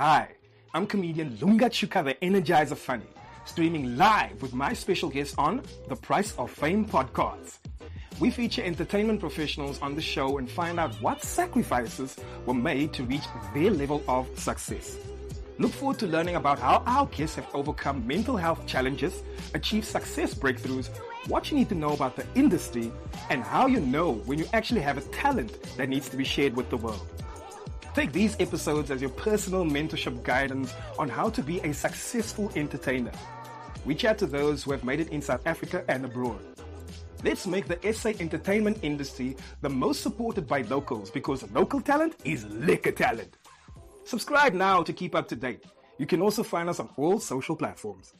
Hi, I'm comedian Lunga Chuka the Energizer Funny, streaming live with my special guest on The Price of Fame podcast. We feature entertainment professionals on the show and find out what sacrifices were made to reach their level of success. Look forward to learning about how our guests have overcome mental health challenges, achieved success breakthroughs, what you need to know about the industry, and how you know when you actually have a talent that needs to be shared with the world. Take these episodes as your personal mentorship guidance on how to be a successful entertainer. We chat to those who have made it in South Africa and abroad. Let's make the SA entertainment industry the most supported by locals, because local talent is liquor talent. Subscribe now to keep up to date. You can also find us on all social platforms.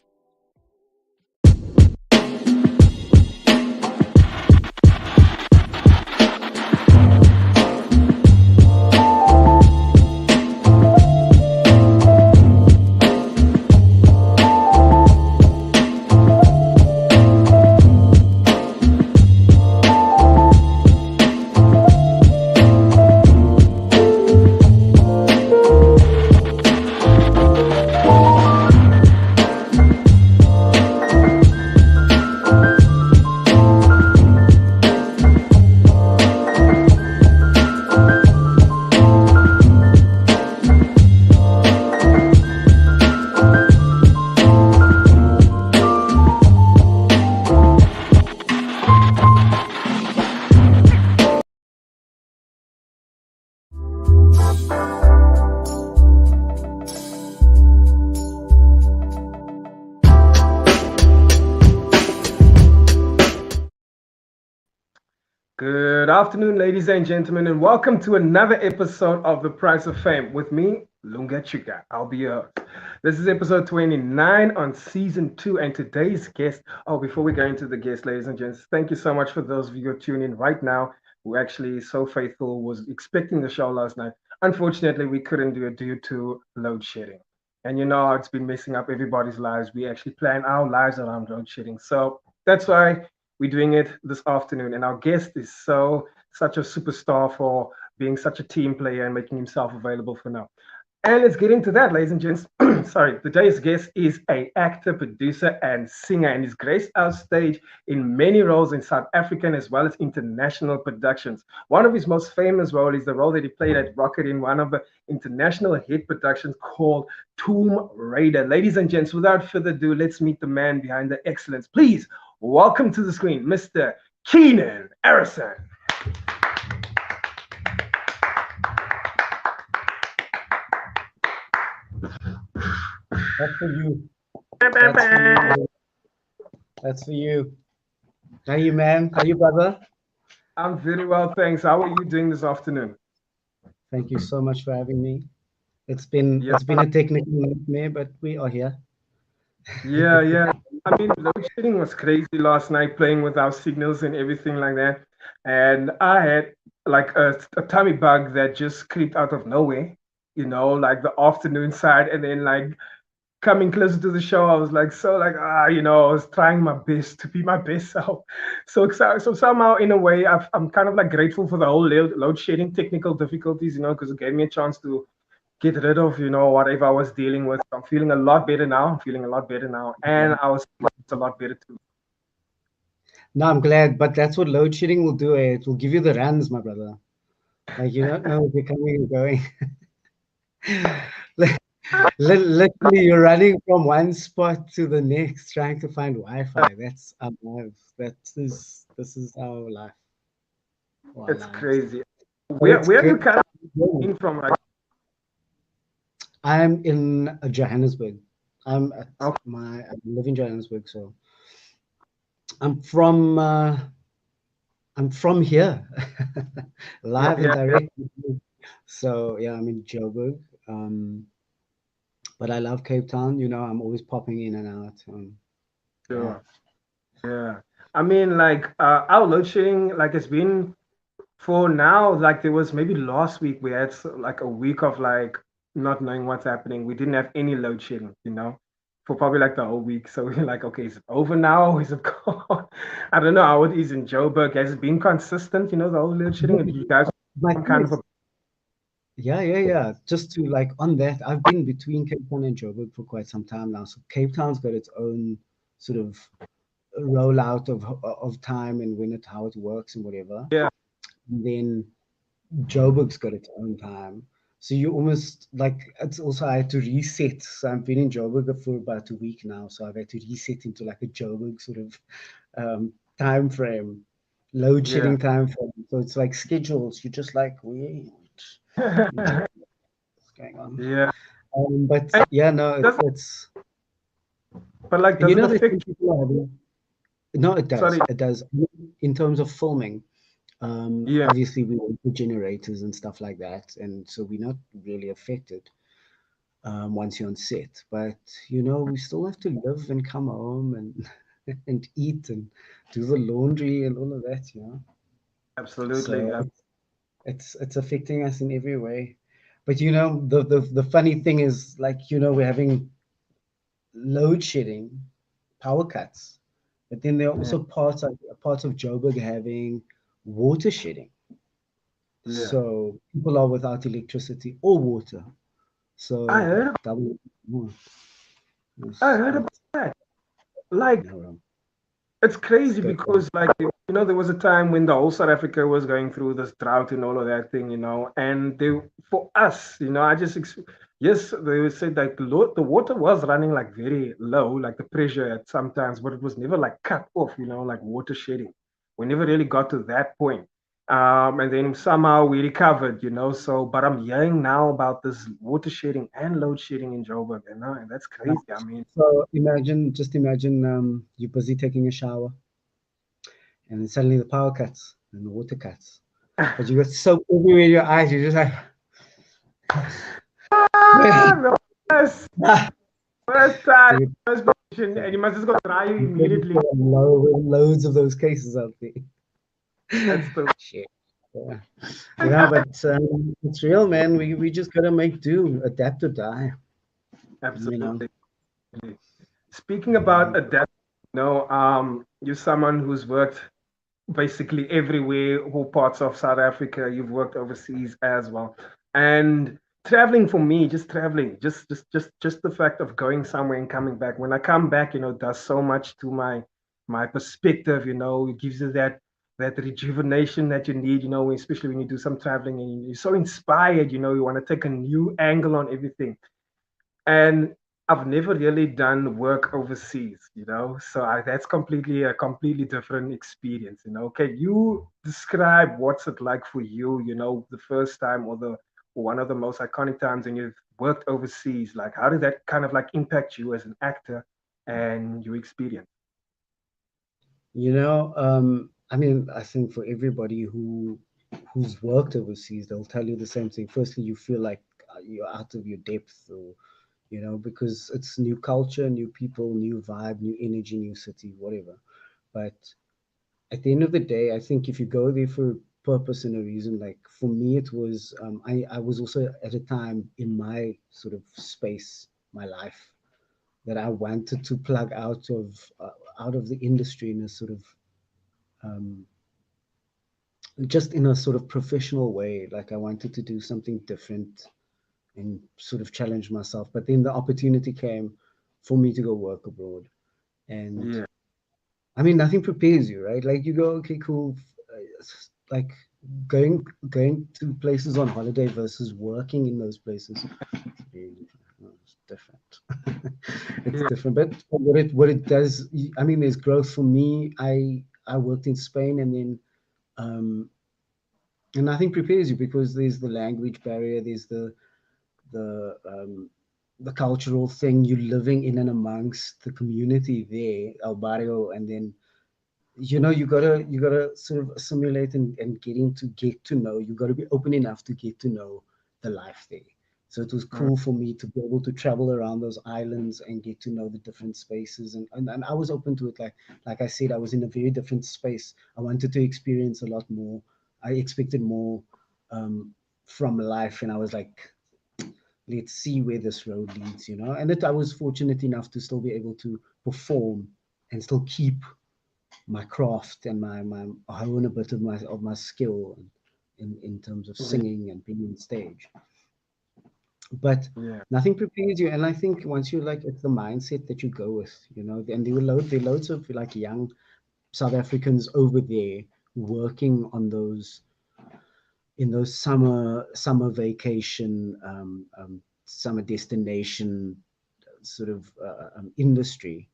Good afternoon, ladies and gentlemen, and welcome to another episode of The Price of Fame with me, Lunga Chuka. I'll be your host. This is episode 29 on season 2, and today's guest. Before we go into the guest, ladies and gents, thank you so much for those of you who are tuning in right now, who actually so faithful, was expecting the show last night. Unfortunately, we couldn't do it due to load shedding. And you know how it's been messing up everybody's lives. We actually plan our lives around load shedding. So that's why we're doing it this afternoon, and our guest is such a superstar for being such a team player and making himself available for now. And let's get into that, ladies and gents. Sorry, today's guest is an actor, producer, and singer, and he's graced our stage in many roles in South African as well as international productions. One of his most famous roles is the role that he played at Rocket in one of the international hit productions called Tomb Raider. Ladies and gents, without further ado, let's meet the man behind the excellence. Please welcome to the screen, Mr. Keenan Arrison. That's for you. That's for you. How are you, man? How are you, brother? I'm very well, thanks. How are you doing this afternoon? Thank you so much for having me. It's been a technical nightmare, but we are here. Yeah. I mean, load shedding was crazy last night, playing with our signals and everything like that. And I had like a tummy bug that just creeped out of nowhere, like the afternoon side. And then like coming closer to the show, I was like, I was trying my best to be my best self. So somehow, in a way, I'm kind of like grateful for the whole load shedding technical difficulties, because it gave me a chance to get rid of, whatever I was dealing with. I'm feeling a lot better now. And I was a lot better too. No, I'm glad, but that's what load shedding will do. It will give you the runs, my brother. Like, you don't know if you're coming and going. Literally, you're running from one spot to the next, trying to find Wi-Fi. That's our life. This is our life. It's crazy. Where are you kind of in from right? I'm in Johannesburg. I live in Johannesburg, so I'm from here, live and direct. So yeah, I'm in Joburg. But I love Cape Town. I'm always popping in and out. Sure. Yeah. I mean, like our load shedding, like it's been for now, like there was maybe last week we had like a week of like not knowing what's happening. We didn't have any load shedding, for probably like the whole week. So we're like, okay, is it over now? Is it gone? I don't know how it is in Joburg. Has it been consistent, the whole load shedding? You guys kind of Yeah. Just to like on that, I've been between Cape Town and Joburg for quite some time now. So Cape Town's got its own sort of rollout of time and how it works and whatever. Yeah. And then Joburg's got its own time. So you almost like it's also I had to reset. So I've been in Joburg for about a week now. So I've had to reset into like a Joburg sort of time frame, load Yeah. shedding time frame. So it's like schedules. You're just like, wait, what's going on? Yeah. But And yeah, no, does it's but like and does you it know there's some affect you? people are having no, it Sorry. does. It does. In terms of filming, Yeah. obviously we work with generators and stuff like that, and so we're not really affected once you're on set. But you know, we still have to live and come home and and eat and do the laundry and all of that, you know. Absolutely. So it's affecting us in every way. But you know, the funny thing is, like, you know, we're having load shedding, power cuts, but then there are Yeah. also parts of Joburg having water shedding. Yeah. So people are without electricity or water. I So heard double. Oh, I it's heard quite about that. Like narrow. it's It's crazy good. because like there was a time when the whole South Africa was going through this drought and all of that thing, and they for us, I just yes, they said like the water was running like very low, like the pressure at sometimes, but it was never like cut off, like water shedding. We never really got to that point. And then somehow we recovered, so but I'm hearing now about this water shedding and load shedding in Joburg, and that's Yeah. crazy. I mean, So just imagine you're busy taking a shower, and then suddenly the power cuts and the water cuts. But you got soap everywhere in your eyes. You're just like, no, yes. First time, dude, first position, and you must just go try you immediately. there are loads of those cases out there. That's the Shit. Yeah. You know, but it's real, man. We just gotta make do, adapt or die. You know. absolutely. Speaking about adapt, you're someone who's worked basically everywhere, all parts of South Africa. You've worked overseas as well, and traveling for me, just traveling, just the fact of going somewhere and coming back. When I come back, does so much to my perspective. It gives you that rejuvenation that you need. Especially when you do some traveling and you're so inspired. You want to take a new angle on everything. And I've never really done work overseas. So that's completely a completely different experience. Can you describe what's it like for you, the first time or one of the most iconic times when you've worked overseas? Like, how did that kind of like impact you as an actor and your experience? You know, I mean, I think for everybody who's worked overseas, they'll tell you the same thing. Firstly, you feel like you're out of your depth, or you know, because it's new culture, new people, new vibe, new energy, new city, whatever. But at the end of the day, I think if you go there for a purpose and a reason, like for me, it was I was also at a time in my sort of space, my life, that I wanted to plug out of the industry in a sort of um, just in a sort of professional way. Like I wanted to do something different and sort of challenge myself. But then the opportunity came for me to go work abroad, and Yeah, I mean, nothing prepares you, right? Like you go, okay, cool. Like going to places on holiday versus working in those places. It's different. It's yeah, different. But what it does, I mean, there's growth for me. I worked in Spain, and then and nothing prepares you because there's the language barrier, there's the cultural thing. You're living in and amongst the community there, El Barrio, and then you gotta sort of assimilate and get to know. You gotta be open enough to get to know the life there. So it was mm, cool for me to be able to travel around those islands and get to know the different spaces, and I was open to it. Like I said, I was in a very different space. I wanted to experience a lot more. I expected more um, from life, and I was like, let's see where this road leads, and I was fortunate enough to still be able to perform and still keep my craft and my hone a bit of my skill. in terms of Yeah. singing and being on stage. But Yeah. nothing prepares you. And I think once you like, it's the mindset that you go with, you know. And there were loads of like young South Africans over there working on those in those summer vacation, summer destination sort of industry,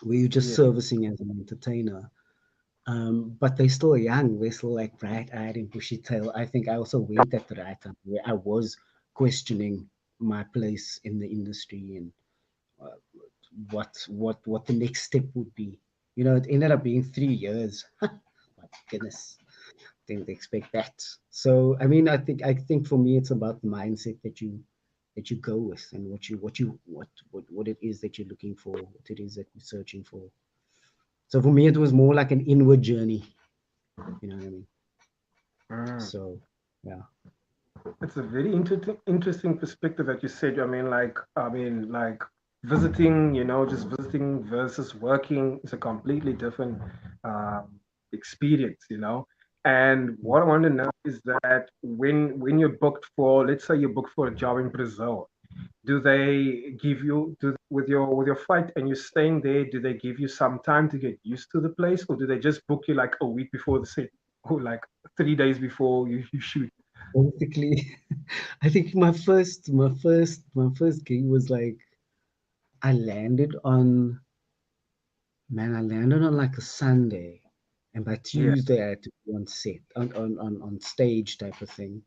where you're just Yeah. servicing as an entertainer. But they're still young. They're still like bright-eyed and bushy-tailed. I think I also went at the right time where I was questioning my place in the industry and uh, what the next step would be. You know, it ended up being 3 years. My goodness, didn't expect that. So I mean, I think for me, it's about the mindset that you go with and what it is that you're looking for, what it is that you're searching for. So for me, it was more like an inward journey. You know what I mean? Mm. So yeah. It's a very interesting perspective that you said. I mean, like visiting, just visiting versus working is a completely different um, experience, And what I want to know is that when you're booked for, let's say you're booked for a job in Brazil, do they give you with your flight and you're staying there? Do they give you some time to get used to the place, or do they just book you like a week before the set, or like 3 days before you shoot? Basically, I think my first gig was like I landed on I landed on like a Sunday, and by Yeah. Tuesday I had to be on set on stage type of thing.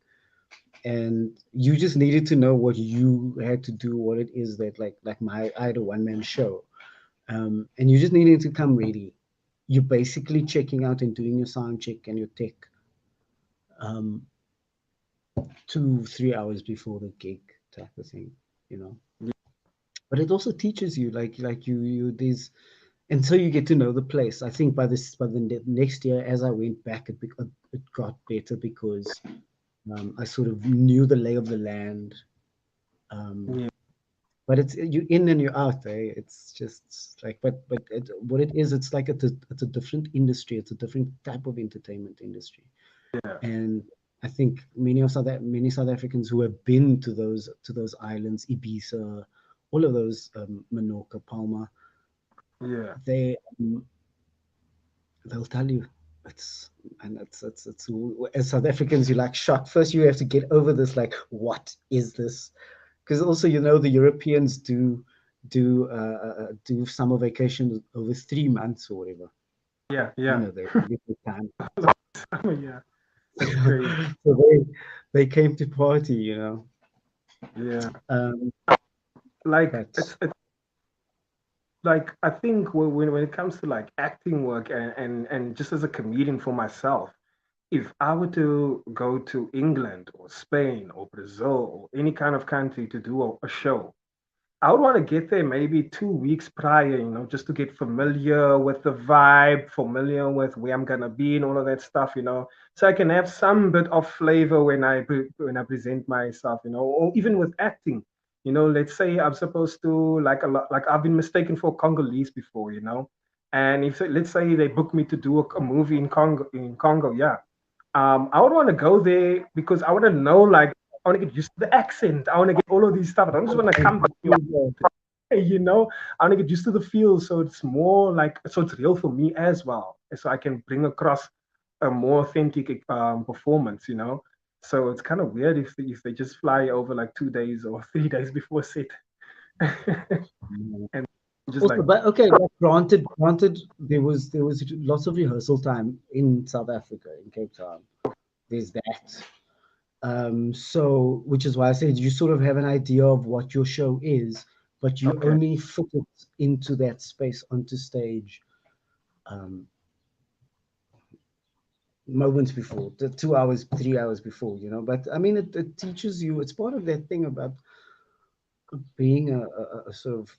And you just needed to know what you had to do, what it is that like I had a one-man show, and you just needed to come ready. You're basically checking out and doing your sound check and your tech, um, 2 3 hours before the gig type of thing, you know. But it also teaches you like you these, and so you get to know the place. I think by the next year, as I went back, it got better because I sort of knew the lay of the land. Um, Yeah. but it's you in and you're out, eh? It's just like, what it is, it's like it's a different industry. It's a different type of entertainment industry. Yeah. And I think many South Africans who have been to those islands, Ibiza, all of those, Menorca, Palma, Yeah. they they'll tell you it's and it's as South Africans, you like shocked. First, you have to get over this, like, what is this? Because also, the Europeans do summer vacation over 3 months or whatever. Yeah. Yeah. They really take time. Yeah. That's crazy. So they came to party, Yeah. Um, Like but it's like I think when it comes to like acting work and just as a comedian for myself, if I were to go to England or Spain or Brazil or any kind of country to do a show, I would want to get there maybe 2 weeks prior, just to get familiar with the vibe, familiar with where I'm gonna be and all of that stuff, so I can have some bit of flavor when I present myself, or even with acting, let's say I'm supposed to like a lot, like I've been mistaken for Congolese before, and if let's say they book me to do a movie in Congo, yeah, I would want to go there because I want to know, like, I want to get used to the accent. I want to get all of these stuff. I don't just want to come back, you know. I want to get used to the feel, so it's more like so it's real for me as well, so I can bring across a more authentic performance, So it's kind of weird if they just fly over like 2 days or 3 days before set, and just also, like, but okay, but granted, there was lots of rehearsal time in South Africa, in Cape Town. There's that. So, which is why I said you sort of have an idea of what your show is, but you okay, only fit it into that space onto stage, um, moments before, the 2 hours, 3 hours before, But I mean, it teaches you. It's part of that thing about being a sort of,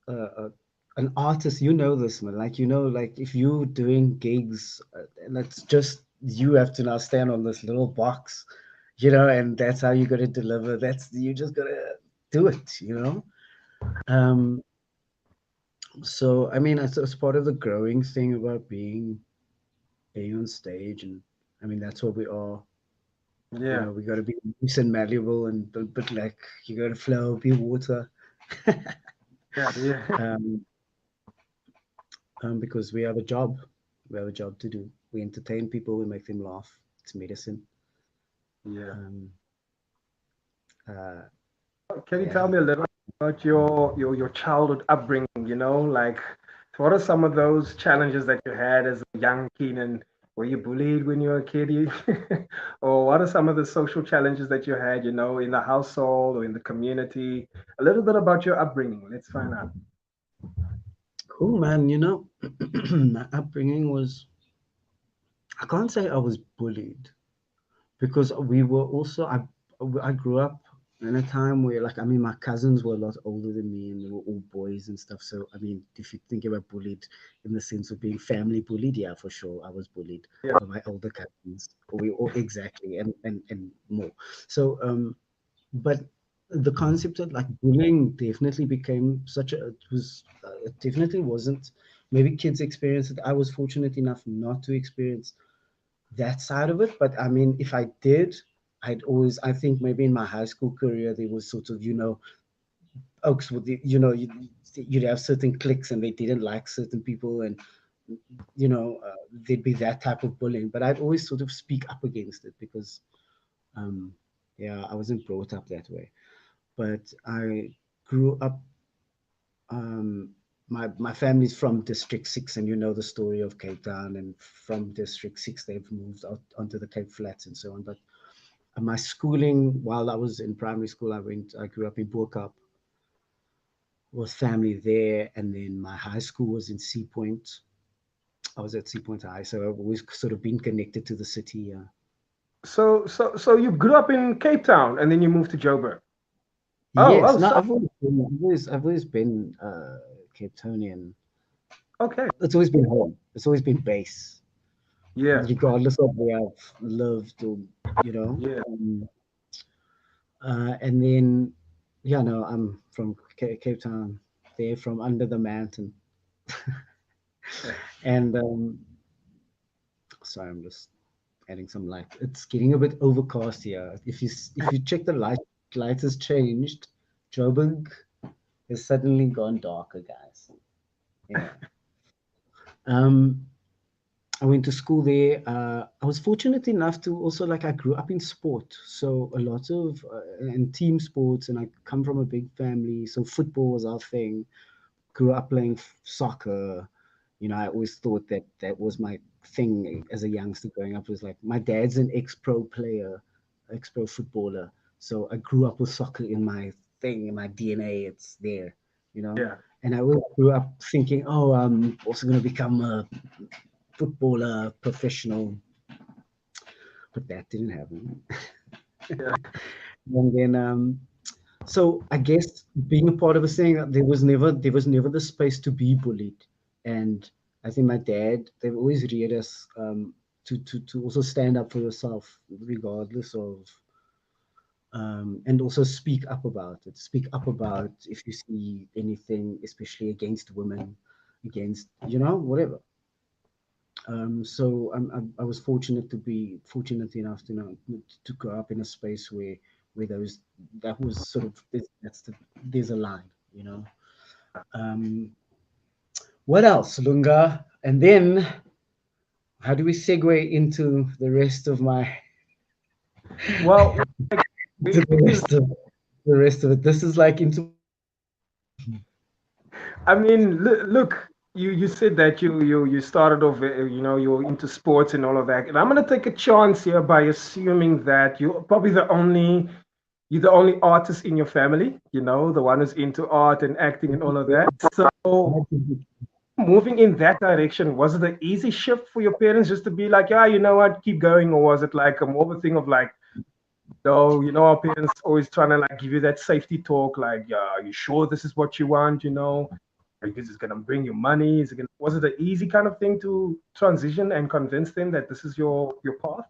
uh, an artist. You know this, man. Like, like if you're doing gigs, and it's just you have to now stand on this little box, and that's how you're gonna deliver. That's you just gotta do it. Um, so I mean, it's part of the growing thing about being being on stage, and I mean that's what we are. You Yeah, know, we got to be loose and malleable, and but like you got to flow, be water. yeah, yeah, um, because we have a job. We have a job to do. We entertain people. We make them laugh. It's medicine. yeah. Um, uh, Can you tell yeah. me a little about your childhood upbringing? Like what are some of those challenges that you had as a young kid, and were you bullied when you were a kid? Or what are some of the social challenges that you had, in the household or in the community? A little bit about your upbringing. Let's find out. Cool, man. You know, my upbringing was, I can't say I was bullied because we were also, I grew up in a time where, like, I mean, my cousins were a lot older than me and they were all boys and stuff. So, I mean, if you think about bullied in the sense of being family bullied, yeah, for sure, I was bullied Yeah. by my older cousins. We all, exactly, and more. So, but the concept of like bullying definitely became such a, it definitely wasn't, maybe kids experience it. I was fortunate enough not to experience that side of it, but I mean, if I did, I'd always, I think maybe in my high school career there was sort of, you know, oaks with the, you know, you'd have certain cliques and they didn't like certain people, and you know, there'd be that type of bullying, but I'd always sort of speak up against it because um yeah, I wasn't brought up that way. But I grew up. My family's from District Six, and you know the story of Cape Town. And from District Six, they've moved out onto the Cape Flats and so on. But my schooling, while I was in primary school, I grew up in Boerkaap, was family there, and then my high school was in Sea Point. I was at Sea Point High, so I've always sort of been connected to the city. So you grew up in Cape Town and then you moved to Joburg. Oh, Yes, oh, no, so I've always been Cape Townian. okay. It's always been home. It's always been base, Yeah, regardless of where I've lived or, you know. yeah. And then, yeah, no, I'm from Cape Town, there from under the mountain. And sorry, I'm just adding some light. It's getting a bit overcast here. If you check the light has changed. Joburg has suddenly gone darker, guys. Yeah. Um, I went to school there. I was fortunate enough to also, like, I grew up in sport, so a lot of and team sports, and I come from a big family, so football was our thing. Grew up playing soccer. You know, I always thought that that was my thing as a youngster growing up. Was like my dad's an ex-pro player, ex-pro footballer, so I grew up with soccer in my thing, in my DNA. It's there, you know. Yeah. And I always grew up thinking, oh, I'm also going to become a footballer, professional, but that didn't happen. Yeah. And then, so I guess being a part of a thing, there was never the space to be bullied. And I think my dad, they've always reared us to also stand up for yourself, regardless of, and also speak up about it. Speak up about if you see anything, especially against women, against, you know, whatever. So I was fortunate enough to know to grow up in a space where those, that was sort of, there's a line, you know. Um, what else, Lunga? And then how do we segue into the rest of my Well, to the rest of it? This is like into I mean, look, you said that you started off, you're into sports and all of that, and I'm gonna take a chance here by assuming that you're the only artist in your family, the one who's into art and acting and all of that. So moving in that direction, was it an easy shift for your parents just to be like, yeah, you know what, keep going, or was it like a more of a thing of like, no, our parents always trying to like give you that safety talk, like, yeah, are you sure this is what you want? Are you just gonna bring you money? Was it an easy kind of thing to transition and convince them that this is your path?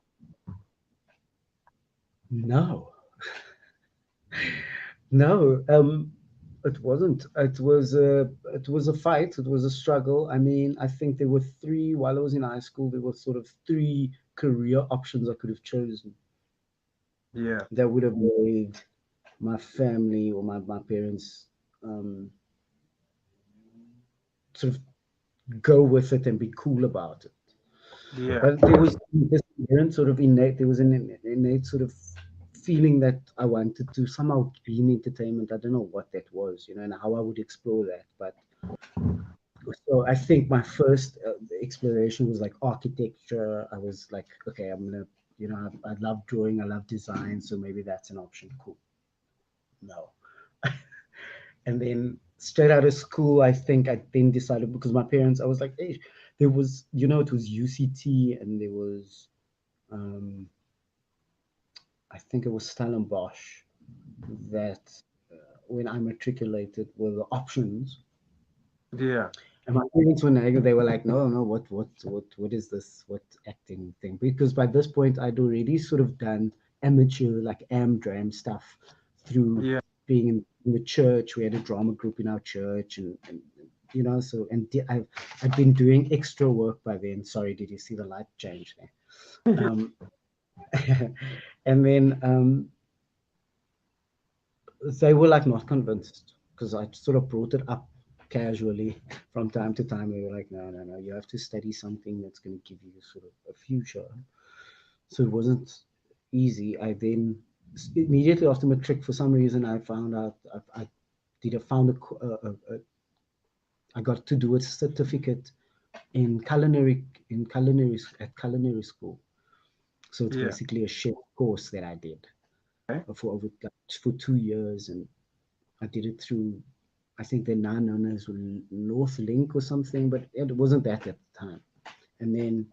no, no. It wasn't. It was a fight. It was a struggle. I mean, I think there were three while I was in high school. There were sort of three career options I could have chosen Yeah. that would have made my family or my parents sort of go with it and be cool about it. Yeah. But there was this inherent sort of innate. There was an innate sort of feeling that I wanted to somehow be in entertainment. I don't know what that was, and how I would explore that. But so I think my first exploration was like architecture. I was like, okay, I'm gonna, I love drawing, I love design, so maybe that's an option. Cool. No. And then straight out of school, I think I then decided because my parents, I was like, hey, there was, it was UCT and there was, um, I think it was Stellenbosch that when I matriculated were the options. Yeah. And my parents were negative. They were like, no, no, what is this? What acting thing? Because by this point, I'd already sort of done amateur, like dram stuff through Yeah. being in the church. We had a drama group in our church, and so I'd been doing extra work by then. Sorry, did you see the light change there? Um, and then they were like not convinced because I sort of brought it up casually from time to time. They were like, no, no, no, you have to study something that's going to give you sort of a future. So it wasn't easy. I then immediately after matric, for some reason, I found out I did a found a I got to do a certificate in culinary school. So it's Yeah. basically a chef course that I did Okay. for 2 years, and I did it through, I think they're now known as North Link or something, but it wasn't that at the time. And then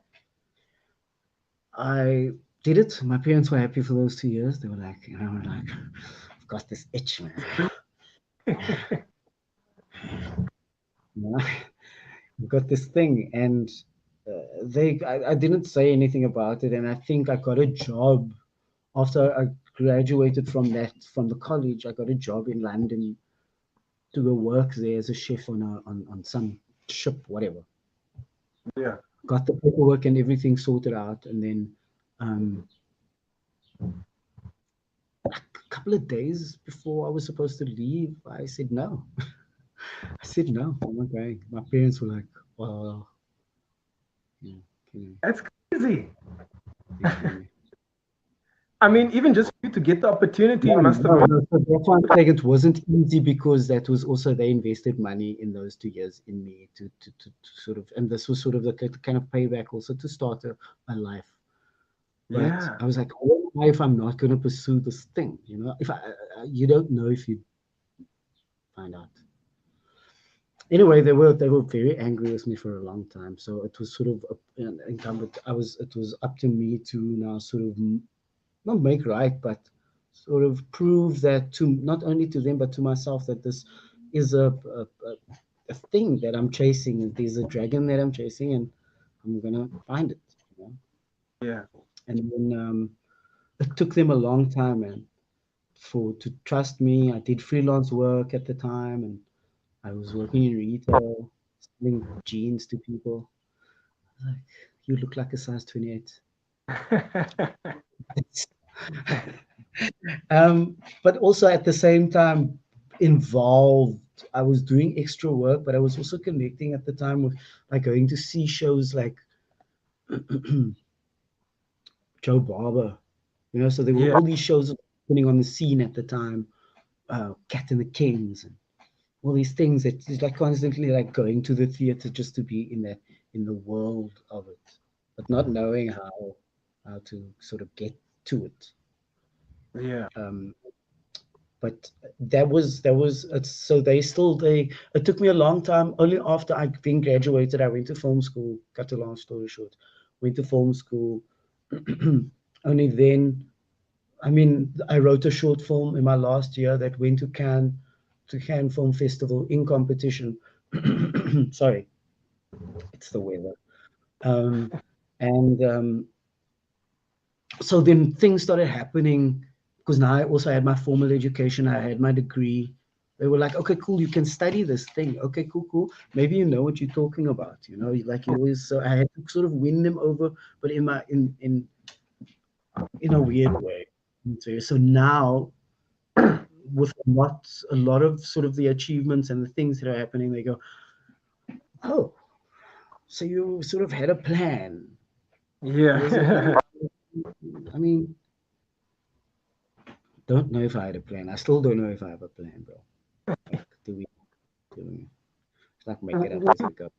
I did it. My parents were happy for those 2 years. They were like, I've got this itch, man. I've got this thing. And I didn't say anything about it. And I think I got a job after I graduated from the college. I got a job in London to go work there as a chef on some ship, whatever. Yeah. Got the paperwork and everything sorted out, and then um, a couple of days before I was supposed to leave, I said no. I said no, I'm not going. My parents were like, "Well, yeah, That's crazy. you kidding me?" I mean, even just for you to get the opportunity No, must have no, been. no. So that's why I'm saying it wasn't easy because that was also they invested money in those 2 years in me to sort of, and this was sort of the kind of payback also to start a life. But Yeah. I was like, what am I if I'm not going to pursue this thing? If you don't know if you find out. Anyway, they were very angry with me for a long time. So it was sort of incumbent. It was up to me to now sort of not make right, but sort of prove that to not only to them but to myself that this is a thing that I'm chasing, and there's a dragon that I'm chasing, and I'm gonna find it. Yeah. And then it took them a long time, man, to trust me. I did freelance work at the time, and I was working in retail, selling jeans to people. Like, you look like a size 28. But also at the same time involved. I was doing extra work, but I was also connecting at the time with like going to see shows like Joe Barber. So there were Yeah. all these shows happening on the scene at the time, Cat and the Kings, and all these things that is like constantly like going to the theater just to be in the world of it, but not knowing how to sort of get to it. Yeah. Um, but that was so they it took me a long time. Only after I then graduated, I went to film school. Cut a long story short, went to film school. Only then, I mean, I wrote a short film in my last year that went to Cannes Film Festival in competition. Sorry, it's the weather. Um, and so then things started happening because now I also had my formal education. I had my degree. They were like, okay, cool, you can study this thing. Okay, cool, cool. Maybe you know what you're talking about. You know, like you always. So I had to sort of win them over, but in a weird way. So now, with a lot of sort of the achievements and the things that are happening, they go, oh, so you sort of had a plan. Was it? Yeah. I mean, don't know if I had a plan. I still don't know if I have a plan, bro. Like, do we like make it up as we go?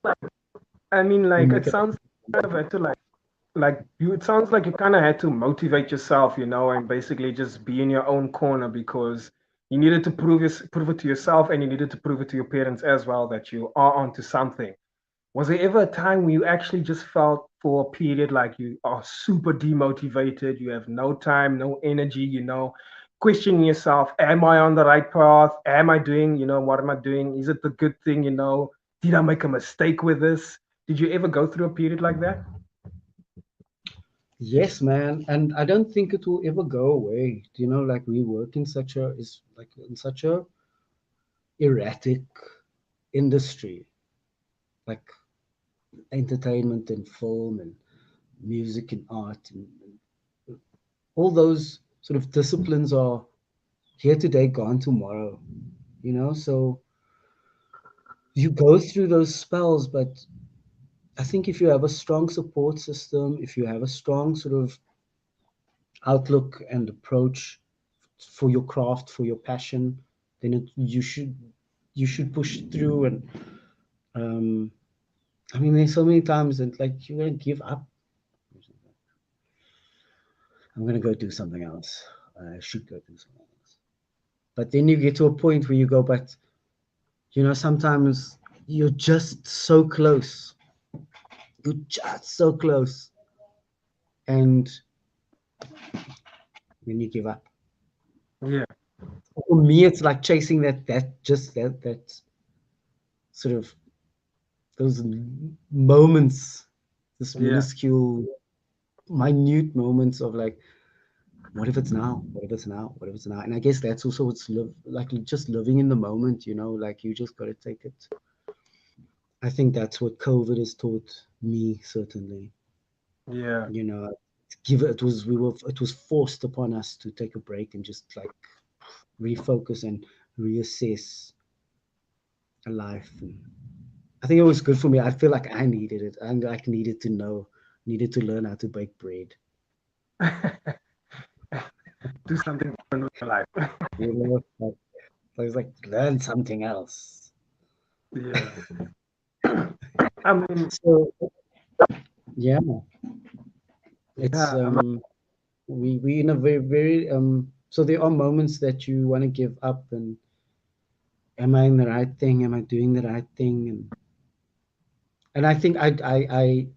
I mean, We like make it it up. sounds kind of had to like you. It sounds like you kind of had to motivate yourself, and basically just be in your own corner because you needed to prove it to yourself, and you needed to prove it to your parents as well that you are onto something. Was there ever a time where you actually just felt for a period like you are super demotivated, you have no time, no energy, questioning yourself, am I on the right path? Am I doing, what am I doing? Is it the good thing, Did I make a mistake with this? Did you ever go through a period like that? Yes, man, and I don't think it will ever go away. You know, like we work in such a erratic industry, like entertainment and film and music and art and all those sort of disciplines are here today, gone tomorrow. You know, so you go through those spells, but I think if you have a strong support system, if you have a strong sort of outlook and approach for your craft, for your passion, then you should push through. And um, I mean, there's so many times that like you're gonna give up. I'm gonna go do something else. I should go do something else. But then you get to a point where you go, but sometimes you're just so close. You're just so close, and then you give up. Yeah, For me, it's like chasing that sort of those moments, this yeah, minuscule, minute moments of like, what if it's now? What if it's now? What if it's now? And I guess that's also what's like just living in the moment, like you just got to take it. I think that's what COVID has taught me, certainly. yeah, You know, give it was we were it was forced upon us to take a break and just like refocus and reassess a life. And I think it was good for me. I feel like I needed it. I like needed to learn how to bake bread. do something different with your life. Like, I was like, learn something else. Yeah. I mean, So yeah, it's yeah, I'm we in a very very so there are moments that you want to give up and am I in the right thing? Am I doing the right thing? And I think I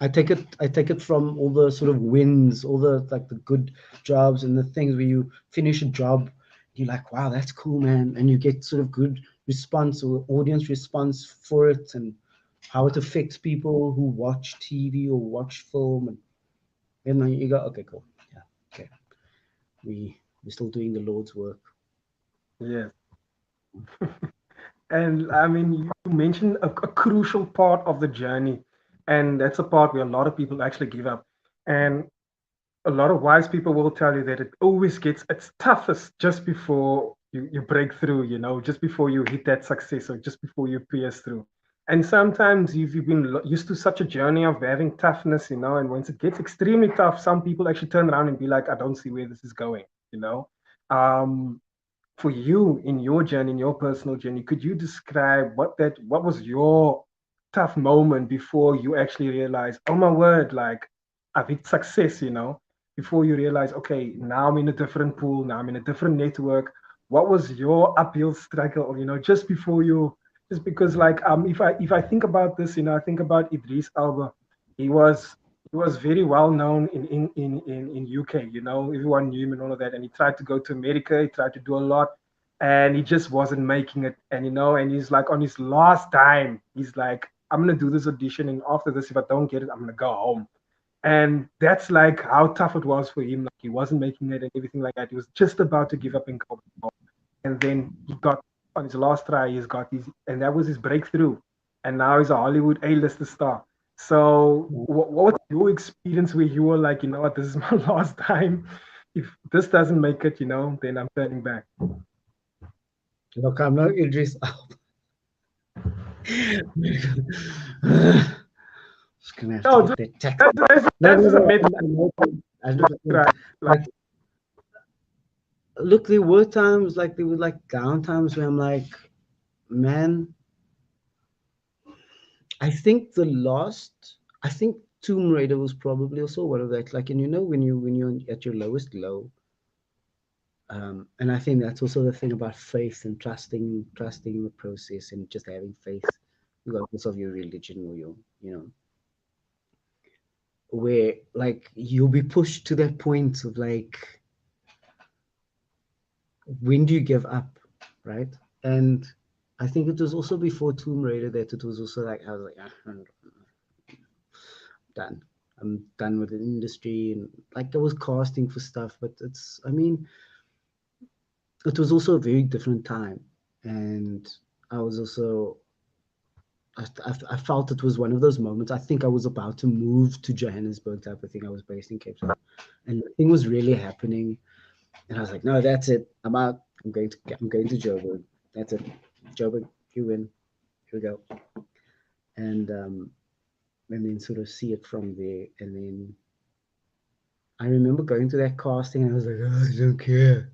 take it from all the sort of wins, all the like the good jobs and the things where you finish a job, you're like, wow, that's cool, man, and you get sort of good response or audience response for it, and how it affects people who watch TV or watch film, and then you go, okay, cool, yeah, okay, we're still doing the Lord's work. yeah. And I mean, you mentioned a crucial part of the journey, and that's a part where a lot of people actually give up. And a lot of wise people will tell you that it always gets its toughest just before you break through, just before you hit that success or just before you pierce through. And sometimes you've been used to such a journey of having toughness, and once it gets extremely tough, some people actually turn around and be like, I don't see where this is going, you know. Um, for you in your journey, in your personal journey, could you describe what was your tough moment before you actually realized, oh my word, like I've hit success, before you realize, okay, now I'm in a different pool, now I'm in a different network. What was your uphill struggle, just before you, just because like if I think about this, I think about Idris Elba. He was he was very well known in UK, everyone knew him and all of that. And he tried to go to America, he tried to do a lot, and he just wasn't making it. And and he's like on his last dime, he's like, I'm gonna do this audition, and after this, if I don't get it, I'm gonna go home. And that's like how tough it was for him. Like he wasn't making it and everything like that. He was just about to give up and go home. and then he got on his last try, he's got his, and that was his breakthrough, and now he's a Hollywood A-lister star. So, what was your experience where you were like, you know what, this is my last time. If this doesn't make it, then I'm turning back. Look, I'm not Idris. Just gonna have to No, get that tax. No, that's no, just a no. mid I know, right. Like, like, look, there were times like there were like down times where I'm like, man, I think Tomb Raider was probably also one of that. Like, and when you're at your lowest low, and I think that's also the thing about faith and trusting the process and just having faith, regardless of your religion or your, where like you'll be pushed to that point of like, when do you give up, right? And I think it was also before Tomb Raider that it was also like I was like, I'm done. I'm done with the industry, and like I was casting for stuff, but I mean, it was also a very different time, and I was also I felt it was one of those moments. I think I was about to move to Johannesburg type of thing. I was based in Cape Town, and the thing was really happening. And I was like, no, that's it. I'm out. I'm going to Joburg. That's it. Joburg, you win. Here we go. And and then sort of see it from there. And then I remember going to that casting and I was like, oh, I don't care.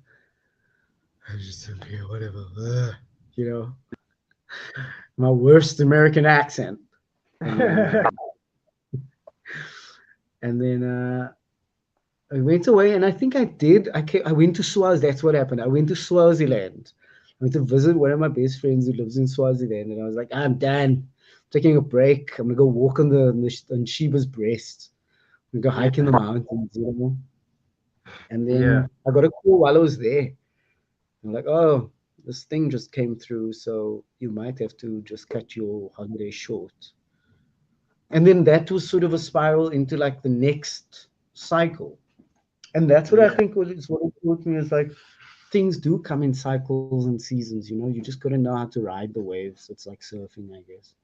I just don't care, whatever. You know, my worst American accent. And then and then I went away, and I think I did. I went to Swaz. That's what happened. I went to Swaziland. I went to visit one of my best friends who lives in Swaziland, and I was like, I'm done. I'm taking a break. I'm gonna go walk on Sheba's breast. I'm gonna go yeah, hike in the mountains. And yeah. then I got a call while I was there. I'm like, oh, this thing just came through, so you might have to just cut your holiday short. And then that was sort of a spiral into like the next cycle. And that's what I Yeah. think what it taught me is like things do come in cycles and seasons. You just got to know how to ride the waves. It's like surfing, I guess.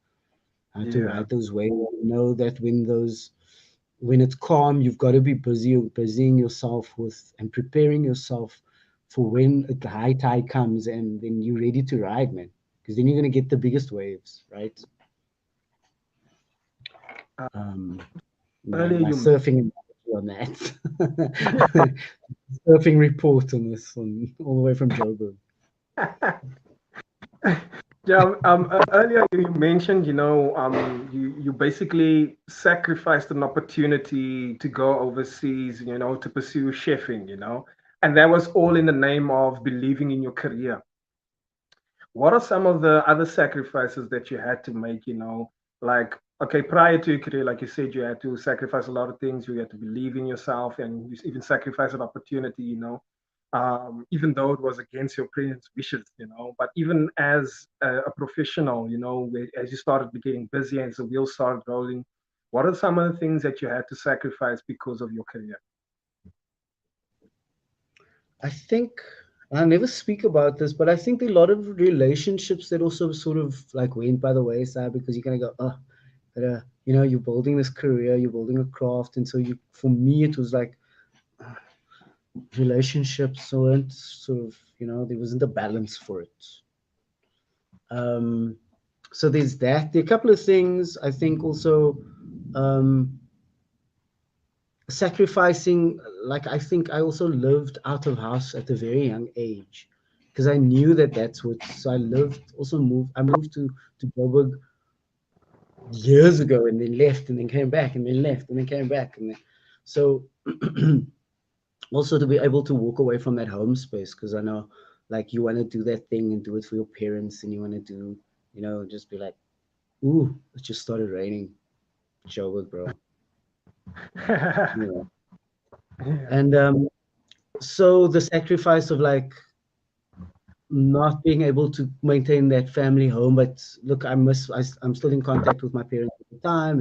How to Yeah. ride those waves. Know that when it's calm, you've got to be busying yourself with and preparing yourself for when a high tide comes, and then you're ready to ride, man. Because then you're gonna get the biggest waves, right? Uh, Um, my earlier my you surfing on that surfing report on this one all the way from Joburg. Yeah, earlier you mentioned, you basically sacrificed an opportunity to go overseas, to pursue chefing, and that was all in the name of believing in your career. What are some of the other sacrifices that you had to make, like, okay, prior to your career, like you said, you had to sacrifice a lot of things. You had to believe in yourself, and you even sacrifice an opportunity, even though it was against your parents' wishes, but even as a professional, as you started getting busy and as the wheels started rolling, what are some of the things that you had to sacrifice because of your career? I think I never speak about this, but I think a lot of relationships that also sort of like went by the wayside because you're gonna go, oh, but you're building this career, you're building a craft, and so for me, it was like relationships weren't sort of, there wasn't a balance for it. Um, so there's that. There are a couple of things I think also. Um, Sacrificing, like I think I also lived out of house at a very young age because I knew that that's what, so I moved to Joburg years ago, and then left, and then came back, and then left, and then came back, and then so also to be able to walk away from that home space, because I know like you want to do that thing and do it for your parents, and you want to do, just be like, ooh, it just started raining, Joburg, bro. Yeah. Yeah. And so the sacrifice of like not being able to maintain that family home, but look, I'm still in contact with my parents at the time,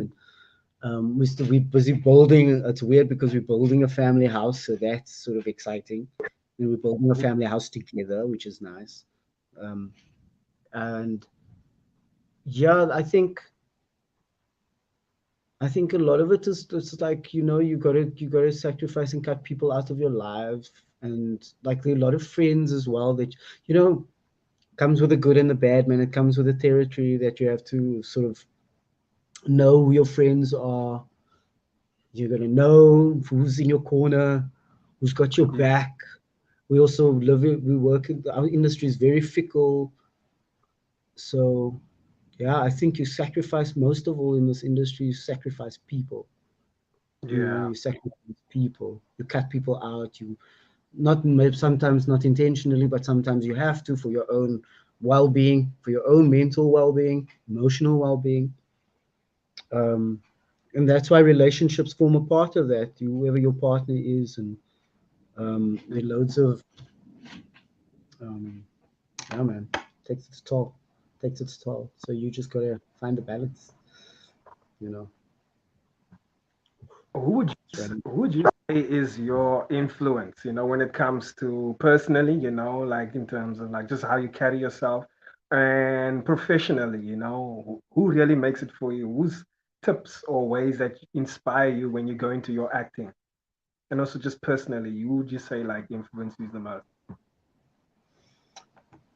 and we're busy building. It's weird because we're building a family house, so that's sort of exciting. And we're building a family house together, which is nice. Um, and yeah, I think a lot of it is it's like, you gotta sacrifice and cut people out of your life. And like there are a lot of friends as well that you know comes with the good and the bad, man. It comes with the territory that you have to sort of know who your friends are. You're gonna know who's in your corner, who's got your Yeah. back. We also we work in our industry is very fickle. So yeah, I think you sacrifice most of all in this industry, you sacrifice people. Yeah. You sacrifice people. You cut people out. You not sometimes not intentionally, but sometimes you have to for your own well-being, for your own mental well-being, emotional well-being. Um, and that's why relationships form a part of that. Whoever your partner is, and there are loads of um, yeah, man, takes its toll, takes its toll. So you just gotta find the balance, you know. Who would you say is your influence, when it comes to personally, like in terms of like just how you carry yourself and professionally, who really makes it for you? Whose tips or ways that inspire you when you go into your acting? And also just personally, who would you say like influence you the most?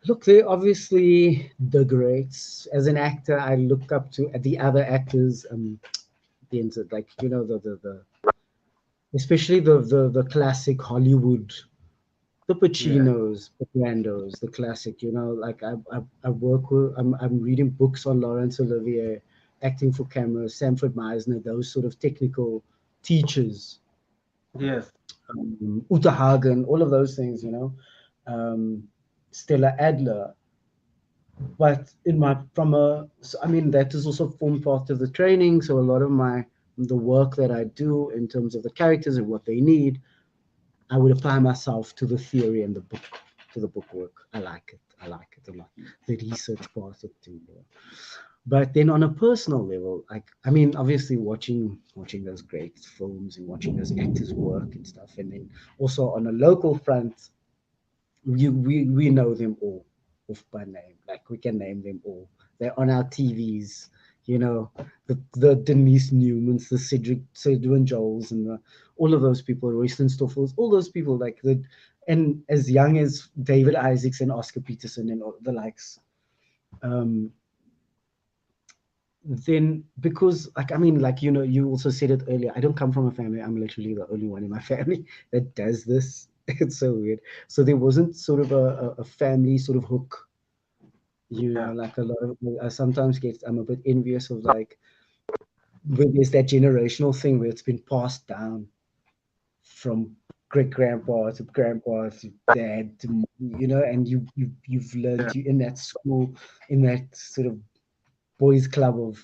Look, they're obviously the greats. As an actor, I look up to the other actors. Like the especially the classic Hollywood, the Yeah. Pacinos, the Brandos, the classic. Like I work with. I'm reading books on Laurence Olivier, acting for camera, Sanford Meisner, those sort of technical teachers, Yes. Uta Hagen, all of those things. Um, Stella Adler. But I mean, that is also formed part of the training. So a lot of the work that I do in terms of the characters and what they need, I would apply myself to the theory and the book, to the book work. I like it. I like it a lot. The research part of it too. Yeah. But then on a personal level, like I mean, obviously watching those great films and watching those actors work and stuff, and then also on a local front, we know them all off by name. Like we can name them all. They're on our TVs. The Denise Newmans, the Cedric Joels, and all of those people, Royston Stoffels, all those people and as young as David Isaacs and Oscar Peterson and all the likes. Um, then because like I mean like you also said it earlier, I don't come from a family. I'm literally the only one in my family that does this. It's so weird. So there wasn't sort of a family sort of hook, Yeah. like a lot of I sometimes get I'm a bit envious of like when there's that generational thing where it's been passed down from great grandpa to grandpa to dad to and you've learned Yeah. you in that school, in that sort of boys club of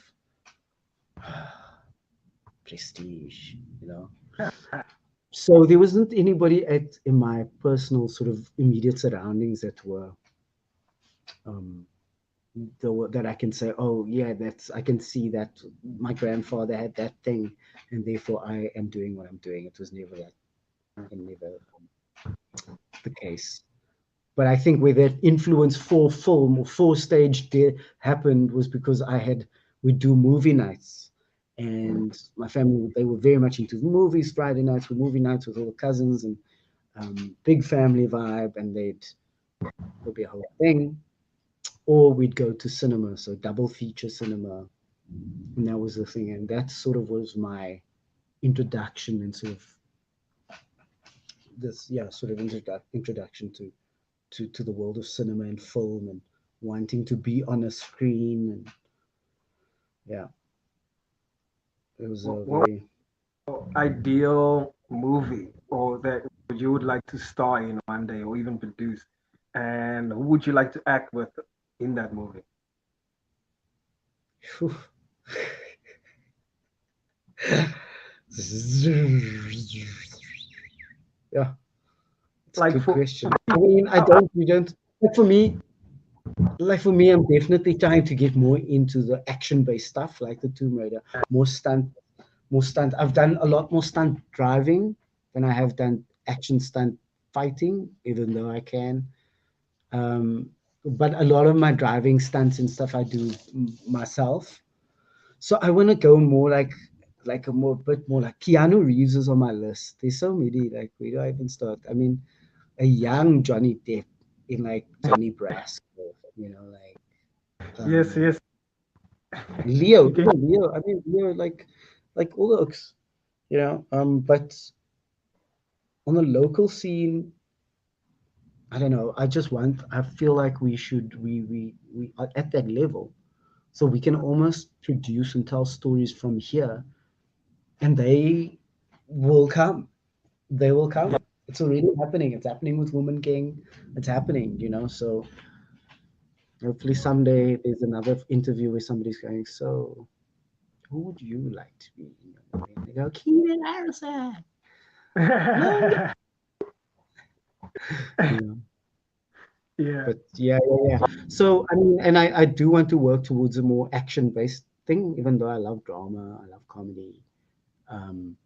prestige, so there wasn't anybody in my personal sort of immediate surroundings that were um that I can say, oh yeah, that's I can see that my grandfather had that thing, and therefore I am doing what I'm doing. It was never that, and never the case. But I think where that influence for film or for stage happened was because we do movie nights, and my family they were very much into movies. Friday nights were movie nights with all the cousins, and big family vibe, and there'll be a whole thing. Or we'd go to cinema, so double feature cinema, and that was the thing. And that sort of was my introduction and sort of introduction to the world of cinema and film and wanting to be on a screen. And yeah, it was a What very ideal movie or that you would like to star in one day or even produce? And who would you like to act with in that movie? Phew. Yeah, it's a Like good for question. I mean, we don't, like for me, I'm definitely trying to get more into the action-based stuff, like the Tomb Raider, more stunt, more stunt. I've done a lot more stunt driving than I have done action stunt. fighting, even though I can. But a lot of my driving stunts and stuff I do myself. So I want to go more like a more bit more like Keanu Reeves is on my list. There's so many, like, where do I even start? I mean, a young Johnny Depp in like Johnny Brasco, like Yes, yes. Leo, You can, Leo. I mean, Leo, like all those, But on the local scene, I don't know. I feel like we are at that level, so we can almost produce and tell stories from here, and they will come. They will come. It's already happening. It's happening with Woman King. It's happening, So hopefully someday there's another interview where somebody's going, so who would you like to be in your movie? And they go, Keenan Arrison. No, you know. yeah. But yeah. So I mean, and I do want to work towards a more action-based thing, even though I love drama, I love comedy. Um,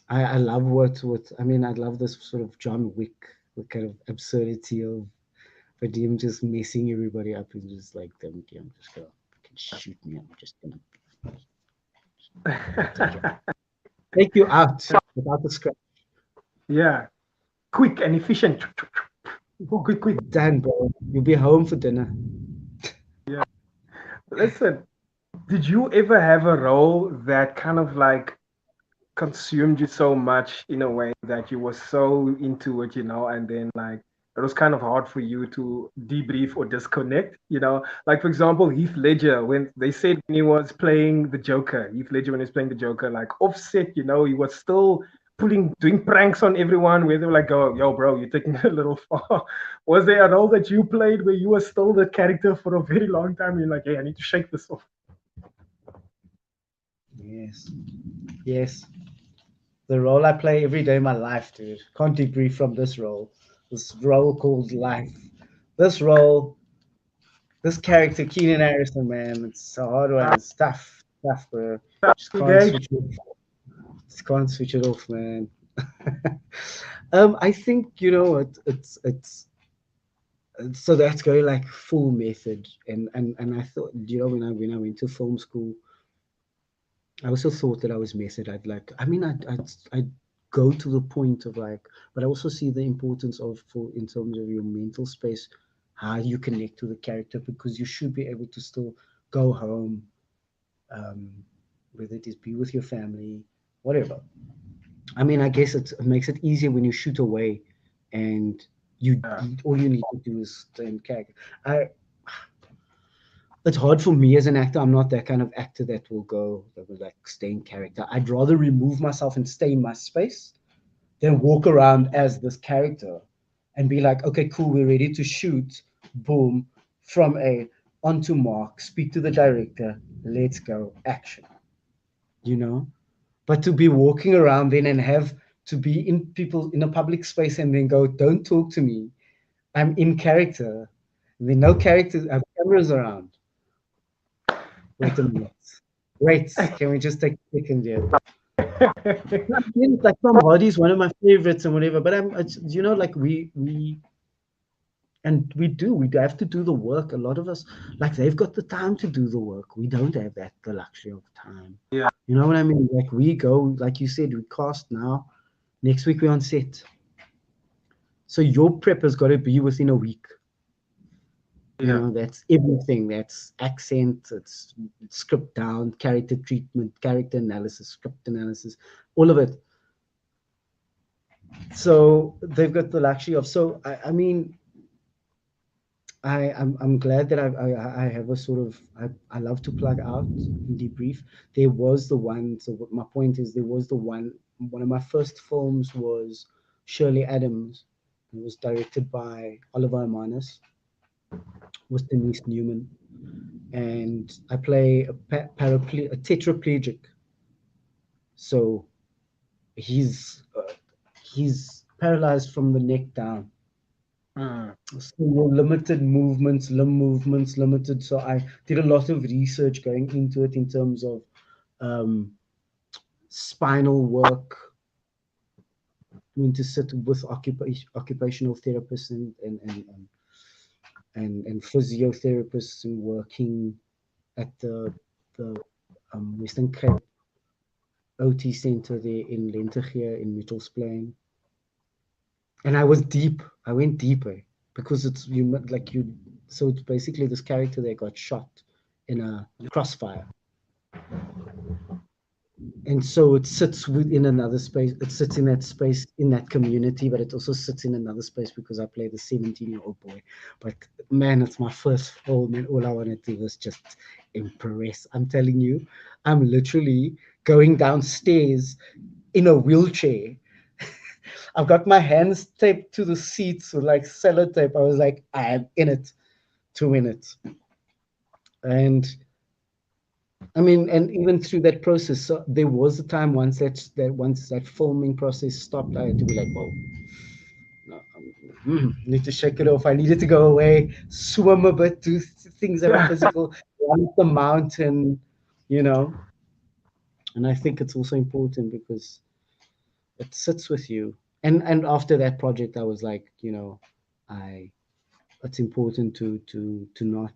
I love what I mean, I love this sort of John Wick, the kind of absurdity of but him just messing everybody up and just like them, I'm just gonna fucking shoot me. I'm just gonna take you out without a scratch. Yeah. Quick and efficient. Quick, quick. Done, bro. You'll be home for dinner. Yeah. Listen, did you ever have a role that kind of like consumed you so much in a way that you were so into it, and then like it was kind of hard for you to debrief or disconnect, Like for example, Heath Ledger, when they said when he was playing the Joker, Heath Ledger when he was playing the Joker, like offset, he was still doing pranks on everyone where they were like, oh, yo, bro, you're taking it a little far. Was there a role that you played where you were still the character for a very long time? You're like, hey, I need to shake this off. Yes. Yes. The role I play every day in my life, dude. Can't debrief from this role. This role called life. This role, this character, Keenan Arrison, man, it's a hard one. It's tough, bro. Just can't Engage. switch it off. Just can't switch it off, man. I think so that's going like full method, and I thought, when I went to film school, I also thought that I was method. I mean, I'd go to the point of like, but I also see the importance of for in terms of your mental space, how you connect to the character, because you should be able to still go home, um, whether it is be with your family, whatever. I mean, I guess it makes it easier when you shoot away, and all you need to do is stay in character. It's hard for me as an actor. I'm not that kind of actor that will like stay in character. I'd rather remove myself and stay in my space than walk around as this character and be like, okay, cool, we're ready to shoot. Boom, from a onto mark, speak to the director, let's go, action. You know, but to be walking around then and have to be in people in a public space and then go, don't talk to me, I'm in character. And then no characters, cameras around. Wait a minute. Wait, can we just take a second here? Again, like Tom Hardy's one of my favorites and whatever, but like we have to do the work. A lot of us, like, they've got the time to do the work. We don't have the luxury of time. Yeah. You know what I mean? Like, we go, like you said, we cast now. Next week we're on set. So your prep has got to be within a week. Yeah. That's everything. That's accent, it's script down, character treatment, character analysis, script analysis, all of it. So they've got the luxury of. So I mean, I'm glad that I have a sort of I love to plug out and debrief. There was the one. So what my point is, there was the one of my first films was Shirley Adams. It was directed by Oliver Hermanus, with Denise Newman, and I play a tetraplegic. So he's paralyzed from the neck down. Mm. So limited movements, limb movements, limited. So I did a lot of research going into it in terms of um, spinal work, mean, to sit with occupational therapists and physiotherapists and working at the Western Cape OT Center there in Lentegeur in Mitchells Plain. And I was deep. I went deeper because it's like you. So it's basically this character that got shot in a crossfire, and so it sits within another space. It sits in that space in that community, but it also sits in another space because I play the 17-year-old boy. But man, it's my first film, and all I wanted to do was just impress. I'm telling you, I'm literally going downstairs in a wheelchair. I've got my hands taped to the seats with like sellotape. I was like, I am in it to win it. And I mean, and even through that process, so there was a time once that filming process stopped, I had to be like, whoa, no, need to shake it off. I needed to go away, swim a bit, do things that are physical, run up the mountain, you know. And I think it's also important because it sits with you. And after that project, I was like, you know, it's important to not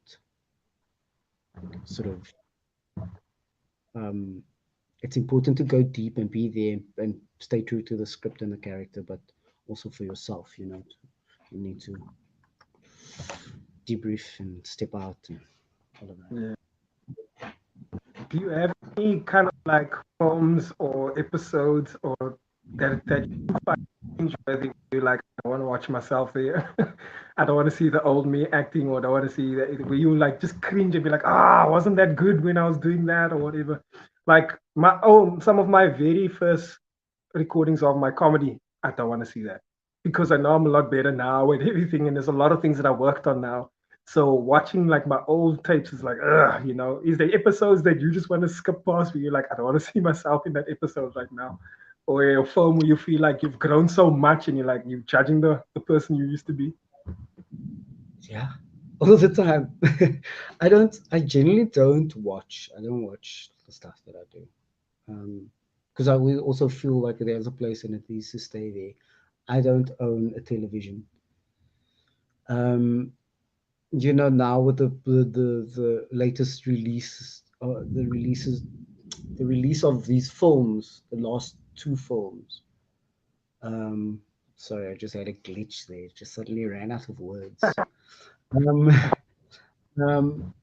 sort of it's important to go deep and be there and stay true to the script and the character, but also for yourself, you know, you need to debrief and step out and all of that. Yeah. Do you have any kind of like films or episodes or that you find interesting? You like, I want to watch myself there. I don't want to see the old me acting, or I don't want to see that. Where you like just cringe and be like, wasn't that good when I was doing that or whatever? Like some of my very first recordings of my comedy, I don't want to see that because I know I'm a lot better now and everything, and there's a lot of things that I worked on now. So watching like my old tapes is like, you know, is there episodes that you just want to skip past where you're like, I don't want to see myself in that episode right now? Or a film where you feel like you've grown so much and you're like, you're judging the person you used to be? Yeah, all the time. I genuinely don't watch. I don't watch the stuff that I do. Because I will also feel like there's a place and it needs to stay there. I don't own a television. Um, you know, now with the latest releases, the release of these films, the last two films. Um, Sorry, I just had a glitch there. Just suddenly ran out of words. Um, um,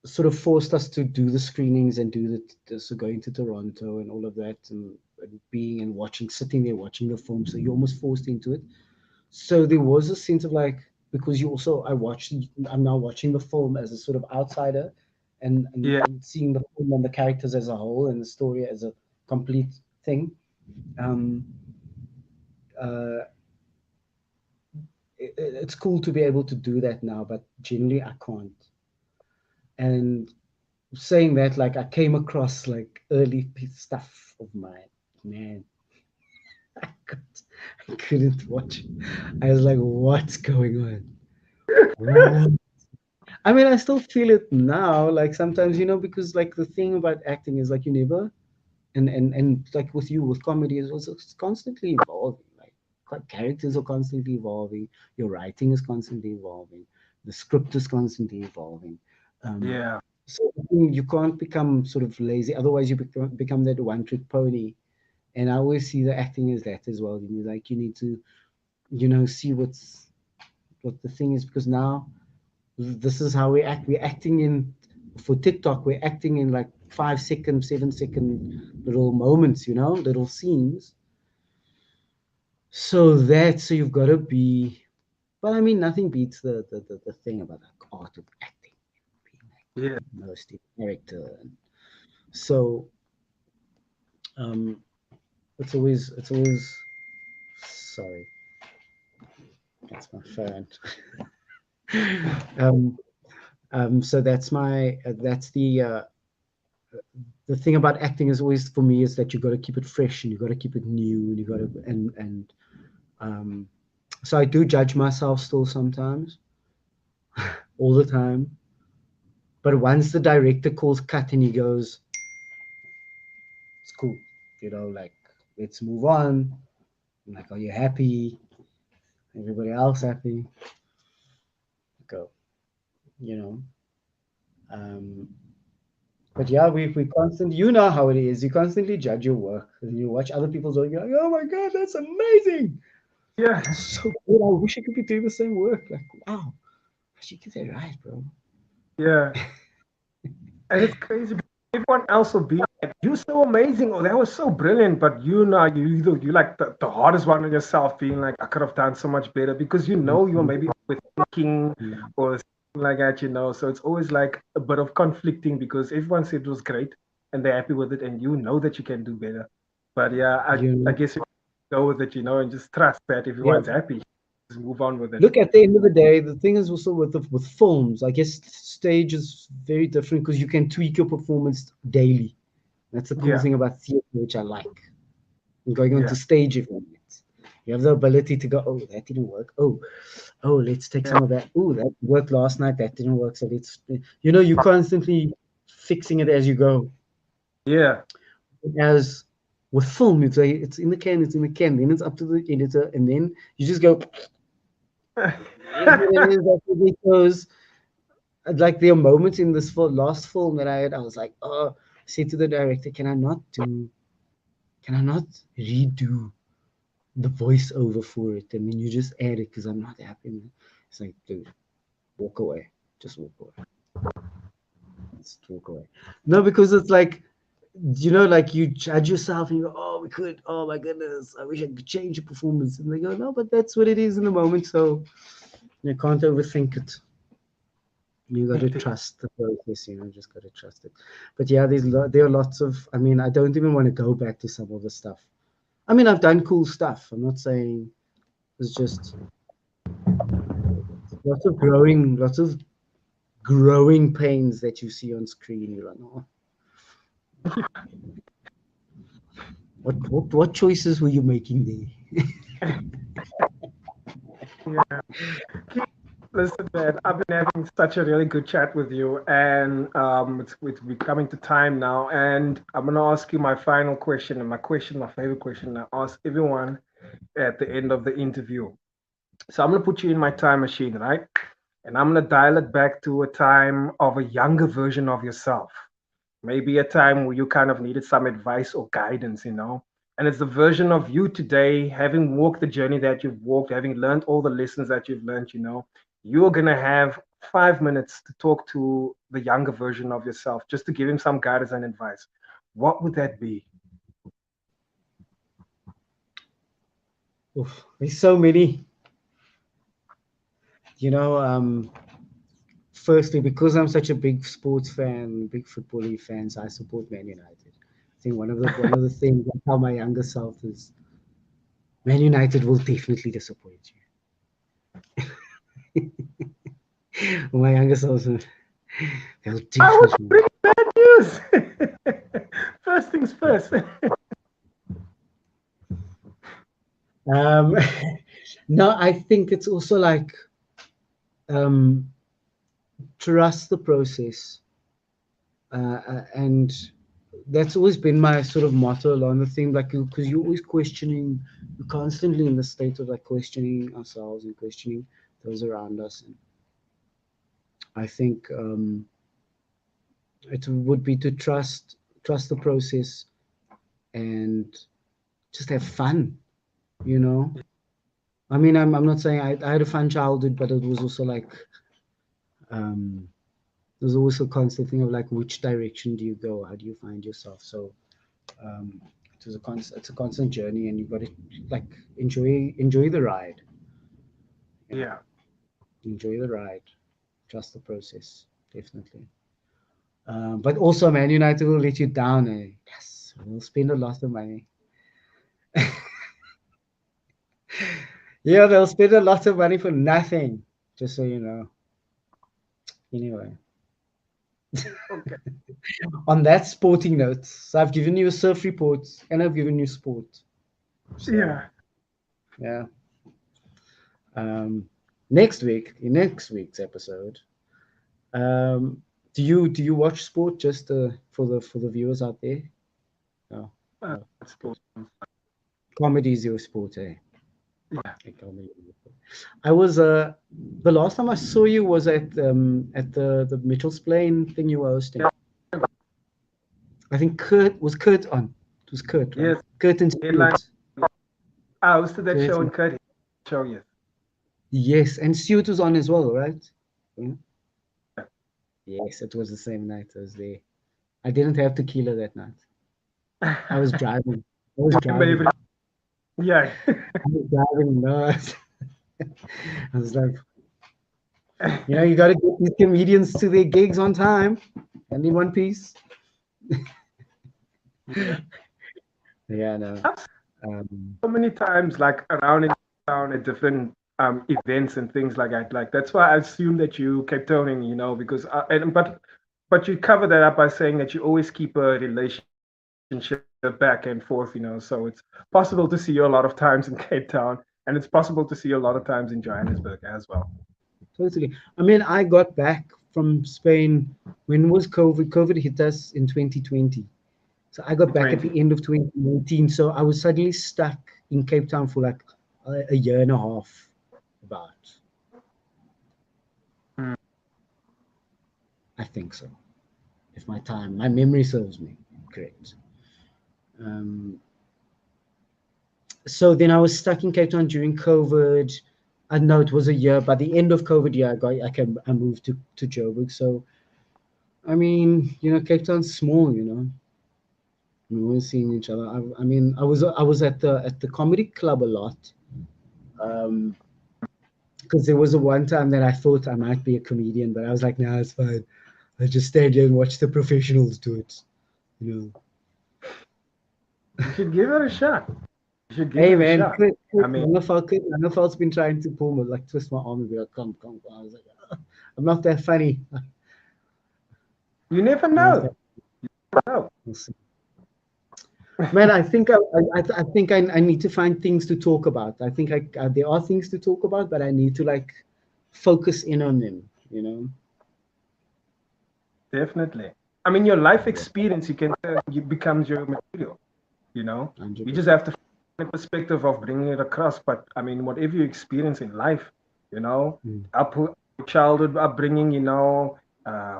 Sort of forced us to do the screenings and do so going to Toronto and all of that, and being and watching, sitting there watching the film. So you're almost forced into it. So there was a sense of like, because I'm now watching the film as a sort of outsider, Yeah, and seeing the film and the characters as a whole and the story as a complete thing. Um, uh, it's cool to be able to do that now, but generally I can't. And saying that, like, I came across like early stuff of mine, man. I, I couldn't watch. I was like, what's going on? What? I mean, I still feel it now. Like sometimes, you know, because like the thing about acting is like you never, and like with you with comedy is also it's constantly evolving. Like characters are constantly evolving. Your writing is constantly evolving. The script is constantly evolving. Um, yeah, so I think you can't become sort of lazy. Otherwise, you become that one-trick pony. And I always see the acting as that as well. You need to, you know, see what the thing is, because now this is how we act. We're acting in for TikTok. We're acting in like 5 second, 7 second little moments, you know, little scenes. So you've got to be. But I mean, nothing beats the thing about the art of acting, being like yeah. immersed in character. And so um, it's always. Sorry, that's my phone. um, so that's the thing about acting is always for me is that you got to keep it fresh and you got to keep it new and you got to and um, so I do judge myself still sometimes, all the time. But once the director calls cut and he goes, it's cool, you know, like let's move on. I'm like, are you happy? Everybody else happy? Go, you know. Um, but yeah, we constantly, you know how it is. You constantly judge your work. And you watch other people's work. You're like, oh my god, that's amazing. Yeah, That's so good. I wish I could be doing the same work. Like, wow, she gets it right, bro. yeah. And it's crazy. Everyone else will be like, "You're so amazing," or "That was so brilliant," but you know, you like the hardest one on yourself, being like, "I could have done so much better," because you know you're maybe overthinking Mhm. or something like that, you know. So it's always like a bit of conflicting because everyone said it was great and they're happy with it, and you know that you can do better. But yeah, You I know, guess you go with it, you know, and just trust that yeah. everyone's happy. Just move on with it. Look, at the end of the day, the thing is also with films. I guess stage is very different because you can tweak your performance daily. That's the cool Yeah, thing about theater, which I like. And going on yeah, to stage events, you have the ability to go, oh, that didn't work. Oh, let's take yeah, some of that. Oh, that worked last night. That didn't work. So let's, you're constantly fixing it as you go. yeah. As with film, it's like it's in the can, it's in the can. Then it's up to the editor, and then you just go. It is what it is. That's what it goes. Like there are moments in this last film that I had, I was like, oh, I said to the director, can I not redo the voiceover for it? And then you just add it because I'm not happy. It's like, dude, walk away. Just walk away. Just walk away. No, because it's like, like you judge yourself and you go, oh, we could, oh my goodness, I wish I could change your performance. And they go, no, but that's what it is in the moment. So you can't overthink it. You got to trust the process, just got to trust it. But yeah, there are lots of, I mean, I don't even want to go back to some of the stuff. I mean, I've done cool stuff. I'm not saying it's just lots of growing pains that you see on screen. You're like, oh, what choices were you making there? Yeah. Listen, man, I've been having such a really good chat with you, and it's we're coming to time now, and I'm gonna ask you my final question, and my favorite question I ask everyone at the end of the interview. So I'm gonna put you in my time machine, right? And I'm gonna dial it back to a time of a younger version of yourself. Maybe a time where you kind of needed some advice or guidance, you know. And it's the version of you today, having walked the journey that you've walked, having learned all the lessons that you've learned, you know. You're going to have 5 minutes to talk to the younger version of yourself, just to give him some guidance and advice. What would that be? Oof, there's so many. You know, firstly, because I'm such a big sports fan, big football fan, so I support Man United. I think one of the things I tell my younger self is Man United will definitely disappoint you. My younger self, they'll I would definitely. bring bad news. First things first. Um, no, I think it's also like um, trust the process, and that's always been my sort of motto along the thing. Like, because you're always questioning, you're constantly in the state of like questioning ourselves and questioning those around us. And I think it would be to trust the process and just have fun. You know, I mean, I'm not saying I had a fun childhood, but it was also like um, there's always a constant thing of like which direction do you go? How do you find yourself? So um, it's a constant journey, and you've got to like enjoy the ride. You know, Yeah. enjoy the ride, trust the process, definitely. But also, Man United will let you down. Yes, we'll spend a lot of money. Yeah, they'll spend a lot of money for nothing. Just so you know. Anyway, Okay. on that sporting note, so I've given you a surf report and I've given you sport. So Yeah. yeah. Um, next week's episode, um, do you watch sport just for the viewers out there? No, no. Sports. Comedy is your sport, eh? Yeah. Comedy is your sport. I was the last time I saw you was at the Mitchell's Plain thing you were hosting. I think Kurt on. It was Kurt, right? Yes. Kurt and Headline. Stuart. I hosted that Kurt show in and- Curry. Show, yes. yes, and Stuart was on as well, right? Yeah. Yeah. Yes, it was the same night I was there. I didn't have tequila that night. I was driving. I was driving. Yeah. I was driving. No, I was like, you got to get these comedians to their gigs on time and in one piece. Yeah, no. So many times, like around in town at different events and things like that. Like that's why I assume that you Cape Towning, because but you cover that up by saying that you always keep a relationship back and forth, So it's possible to see you a lot of times in Cape Town, and it's possible to see you a lot of times in Johannesburg as well. Totally. I mean, I got back from Spain when was COVID? COVID hit us in 2020. So I got back at 20. the end of 2019. So I was suddenly stuck in Cape Town for like a year and a half, about. Mm. I think so. If my memory serves me correct. So then I was stuck in Cape Town during COVID. I know it was a year. By the end of COVID, yeah, I moved to Joburg. So I mean, Cape Town's small. We were seeing each other. I mean, I was at the comedy club a lot, because there was a one time that I thought I might be a comedian, but I was like, nah, it's fine. I just stand here and watch the professionals do it. You should give it a shot. You should give Hey it a man, shot. I mean, Langefeld's been trying to pull me, like twist my arm and be like, come. I was like, I'm not that funny. you never I'm not know. that- No. we'll see. Man, I think I think I need to find things to talk about. I think there are things to talk about, but I need to like focus in on them. Definitely. I mean, your life experience, you can tell, you becomes your material. You just 100%. have to find a perspective of bringing it across. But I mean, whatever you experience in life, Mm. up childhood upbringing,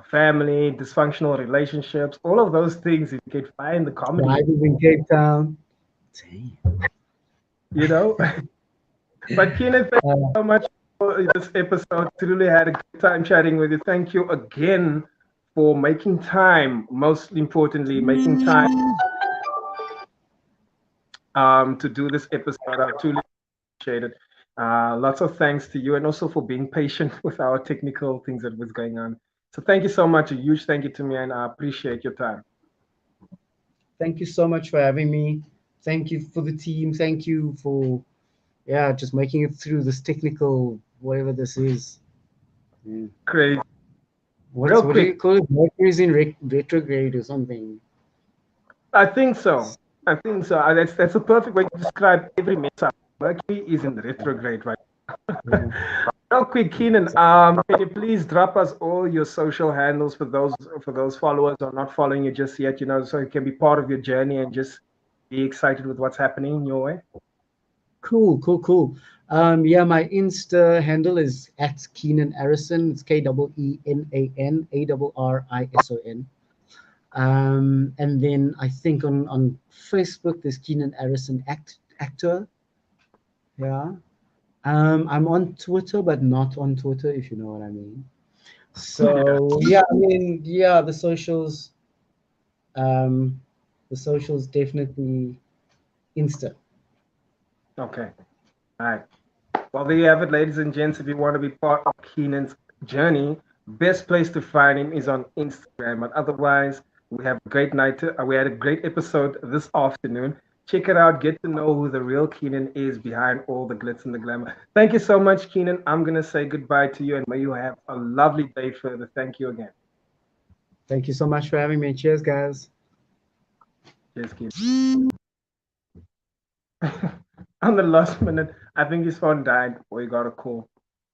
family, dysfunctional relationships, all of those things, if you can find the comedy, Driving in Cape Town. Damn. you know. But Keenan, thank you Uh, so much for this episode. Truly had a good time chatting with you. Thank you again for making time. Most importantly, making time to do this episode. I truly appreciate it. Lots of thanks to you and also for being patient with our technical things that was going on. So thank you so much. A huge thank you to me, and I appreciate your time. Thank you so much for having me. Thank you for the team. Thank you for just making it through this technical whatever this is. Yeah. Crazy. What Real do you quick, call it? Mercury's in retrograde or something. I think so. I think so. That's a perfect way to describe every mess up. Mercury is in retrograde right now. Yeah. Real quick, Keenan, can you please drop us all your social handles for those followers who are not following you just yet, so you can be part of your journey and just be excited with what's happening in your way? Cool. Yeah, my Insta handle is at Keenan Arrison. It's KEENAN and then I think on Facebook there's Keenan Arrison actor. Yeah. I'm on Twitter, but not on Twitter, if you know what I mean. Yeah. So yeah, I mean, yeah, um, the socials definitely Insta. Okay. All right. Well, there you have it, ladies and gents. If you want to be part of Keenan's journey, best place to find him is on Instagram. But otherwise, we have a great night. We had a great episode this afternoon. Check it out. Get to know who the real Keenan is behind all the glitz and the glamour. Thank you so much, Keenan. I'm going to say goodbye to you, and may you have a lovely day further. Thank you again. Thank you so much for having me. Cheers, guys. Cheers, Keenan. On the last minute, I think his phone died or he got a call.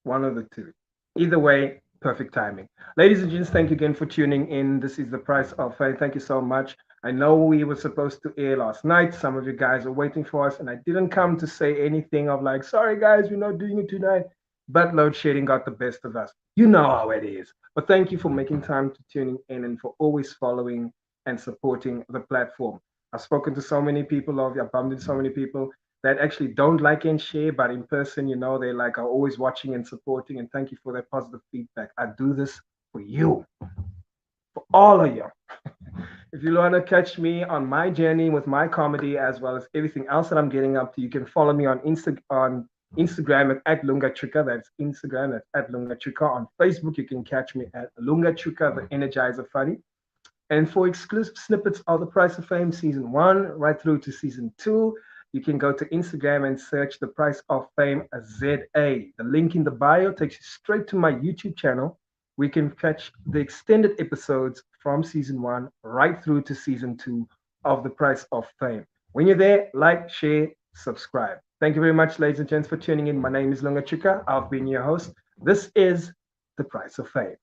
One of the two. Either way, perfect timing. Ladies and gents, thank you again for tuning in. This is the price of faith. Thank you so much. I know we were supposed to air last night. Some of you guys are waiting for us, and I didn't come to say anything of like, sorry guys, we're not doing it tonight. But load shedding got the best of us. You know how it is. But thank you for making time to tuning in and for always following and supporting the platform. I've spoken to so many people of you, I've bumped into so many people that actually don't like and share, but in person, they like are always watching and supporting. And thank you for that positive feedback. I do this for you, for all of you. If you want to catch me on my journey with my comedy as well as everything else that I'm getting up to, you can follow me on Instagram at Lunga Chuka. That's Instagram, that's at Lunga Chuka. On Facebook, you can catch me at Lunga Chuka, the Energizer Funny. And for exclusive snippets of The Price of Fame Season 1 right through to Season 2, you can go to Instagram and search The Price of Fame ZA. The link in the bio takes you straight to my YouTube channel. We can catch the extended episodes from Season 1 right through to Season 2 of The Price of Fame. When you're there, like, share, subscribe. Thank you very much, ladies and gents, for tuning in. My name is Lunga Chuka. I've been your host. This is The Price of Fame.